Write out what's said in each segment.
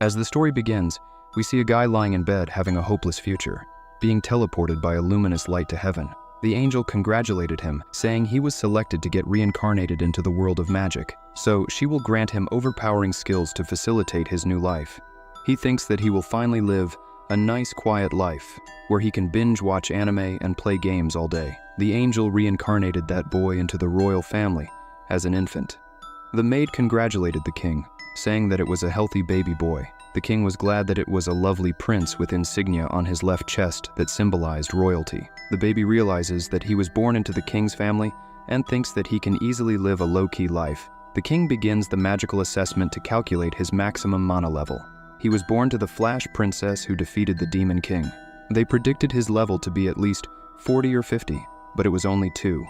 As the story begins, we see a guy lying in bed having a hopeless future, being teleported by a luminous light to heaven. The angel congratulated him, saying he was selected to get reincarnated into the world of magic, so she will grant him overpowering skills to facilitate his new life. He thinks that he will finally live a nice, quiet life, where he can binge-watch anime and play games all day. The angel reincarnated that boy into the royal family as an infant. The maid congratulated the king, saying that it was a healthy baby boy. The king was glad that it was a lovely prince with insignia on his left chest that symbolized royalty. The baby realizes that he was born into the king's family and thinks that he can easily live a low-key life. The king begins the magical assessment to calculate his maximum mana level. He was born to the Flash princess who defeated the Demon King. They predicted his level to be at least 40 or 50, but it was only 2.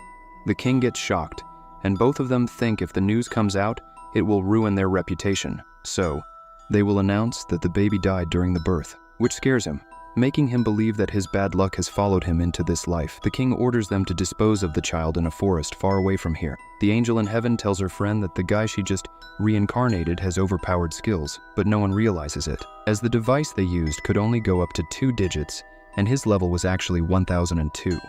The king gets shocked, and both of them think if the news comes out, it will ruin their reputation. So, they will announce that the baby died during the birth, which scares him, making him believe that his bad luck has followed him into this life. The king orders them to dispose of the child in a forest far away from here. The angel in heaven tells her friend that the guy she just reincarnated has overpowered skills, but no one realizes it, as the device they used could only go up to 2 digits, and his level was actually 1002.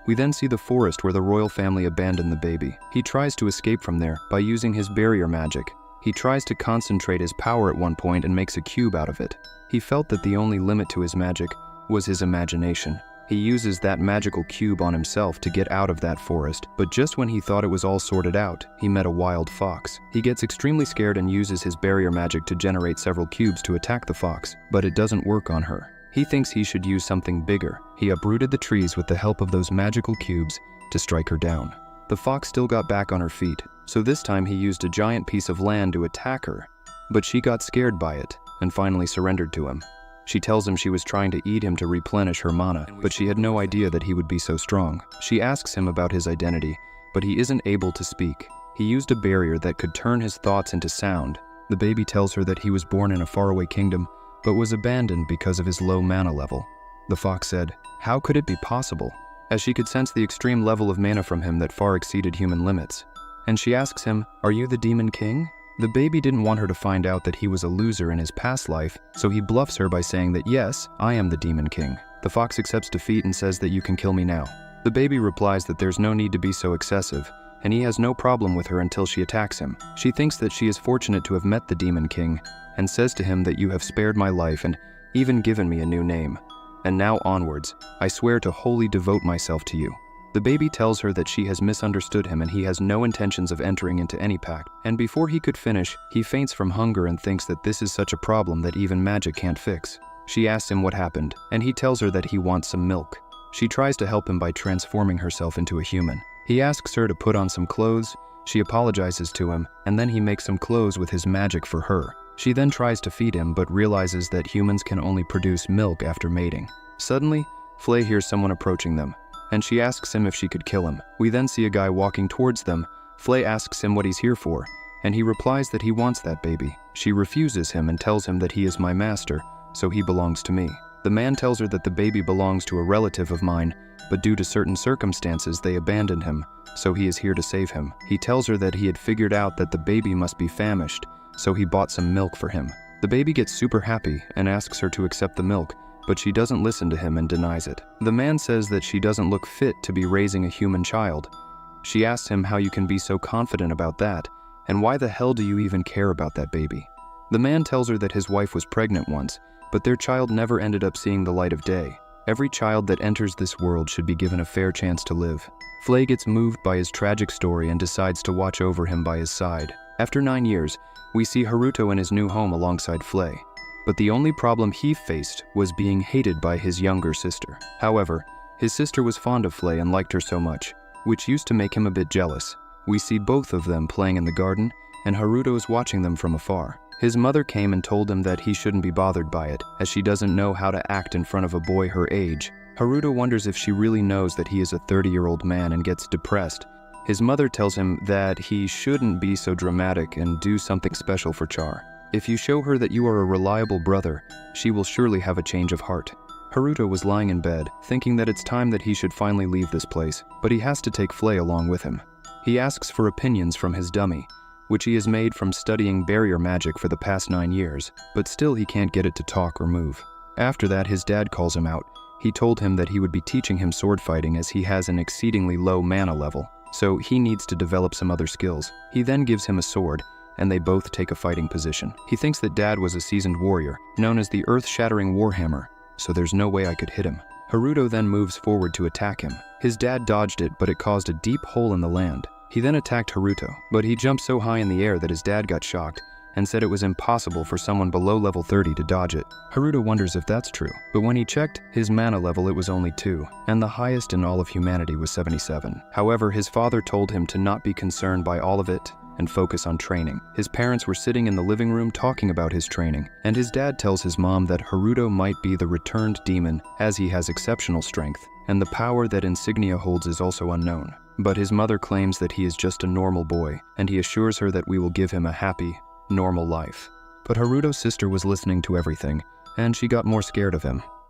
We then see the forest where the royal family abandoned the baby. He tries to escape from there by using his barrier magic. He tries to concentrate his power at one point and makes a cube out of it. He felt that the only limit to his magic was his imagination. He uses that magical cube on himself to get out of that forest, but just when he thought it was all sorted out, he met a wild fox. He gets extremely scared and uses his barrier magic to generate several cubes to attack the fox, but it doesn't work on her. He thinks he should use something bigger. He uprooted the trees with the help of those magical cubes to strike her down. The fox still got back on her feet, so this time he used a giant piece of land to attack her, but she got scared by it and finally surrendered to him. She tells him she was trying to eat him to replenish her mana, but she had no idea that he would be so strong. She asks him about his identity, but he isn't able to speak. He used a barrier that could turn his thoughts into sound. The baby tells her that he was born in a faraway kingdom, but was abandoned because of his low mana level. The fox said, "How could it be possible?" as she could sense the extreme level of mana from him that far exceeded human limits. And she asks him, "Are you the Demon King?" The baby didn't want her to find out that he was a loser in his past life, so he bluffs her by saying that yes, I am the Demon King. The fox accepts defeat and says that you can kill me now. The baby replies that there's no need to be so excessive, and he has no problem with her until she attacks him. She thinks that she is fortunate to have met the Demon King, and says to him that you have spared my life and even given me a new name. And now onwards, I swear to wholly devote myself to you. The baby tells her that she has misunderstood him and he has no intentions of entering into any pact. And before he could finish, he faints from hunger and thinks that this is such a problem that even magic can't fix. She asks him what happened, and he tells her that he wants some milk. She tries to help him by transforming herself into a human. He asks her to put on some clothes, she apologizes to him, and then he makes some clothes with his magic for her. She then tries to feed him but realizes that humans can only produce milk after mating. Suddenly, Flay hears someone approaching them, and she asks him if she could kill him. We then see a guy walking towards them. Flay asks him what he's here for, and he replies that he wants that baby. She refuses him and tells him that he is my master, so he belongs to me. The man tells her that the baby belongs to a relative of mine, but due to certain circumstances they abandoned him, so he is here to save him. He tells her that he had figured out that the baby must be famished, so he bought some milk for him. The baby gets super happy and asks her to accept the milk, but she doesn't listen to him and denies it. The man says that she doesn't look fit to be raising a human child. She asks him how you can be so confident about that, and why the hell do you even care about that baby? The man tells her that his wife was pregnant once, but their child never ended up seeing the light of day. Every child that enters this world should be given a fair chance to live. Flay gets moved by his tragic story and decides to watch over him by his side. After 9 years, we see Haruto in his new home alongside Flay. But the only problem he faced was being hated by his younger sister. However, his sister was fond of Flay and liked her so much, which used to make him a bit jealous. We see both of them playing in the garden, and Haruto is watching them from afar. His mother came and told him that he shouldn't be bothered by it, as she doesn't know how to act in front of a boy her age. Haruto wonders if she really knows that he is a 30-year-old man and gets depressed. His mother tells him that he shouldn't be so dramatic and do something special for Char. If you show her that you are a reliable brother, she will surely have a change of heart. Haruto was lying in bed, thinking that it's time that he should finally leave this place, but he has to take Flay along with him. He asks for opinions from his dummy, which he has made from studying barrier magic for the past 9 years, but still he can't get it to talk or move. After that, his dad calls him out. He told him that he would be teaching him sword fighting as he has an exceedingly low mana level, so he needs to develop some other skills. He then gives him a sword, and they both take a fighting position. He thinks that Dad was a seasoned warrior, known as the Earth-Shattering Warhammer, so there's no way I could hit him. Haruto then moves forward to attack him. His dad dodged it, but it caused a deep hole in the land. He then attacked Haruto, but he jumped so high in the air that his dad got shocked and said it was impossible for someone below level 30 to dodge it. Haruto wonders if that's true, but when he checked his mana level, it was only 2, and the highest in all of humanity was 77. However, his father told him to not be concerned by all of it and focus on training. His parents were sitting in the living room talking about his training, and his dad tells his mom that Haruto might be the returned demon as he has exceptional strength, and the power that Insignia holds is also unknown. But his mother claims that he is just a normal boy, and he assures her that we will give him a happy, normal life. But Haruto's sister was listening to everything, and she got more scared of him.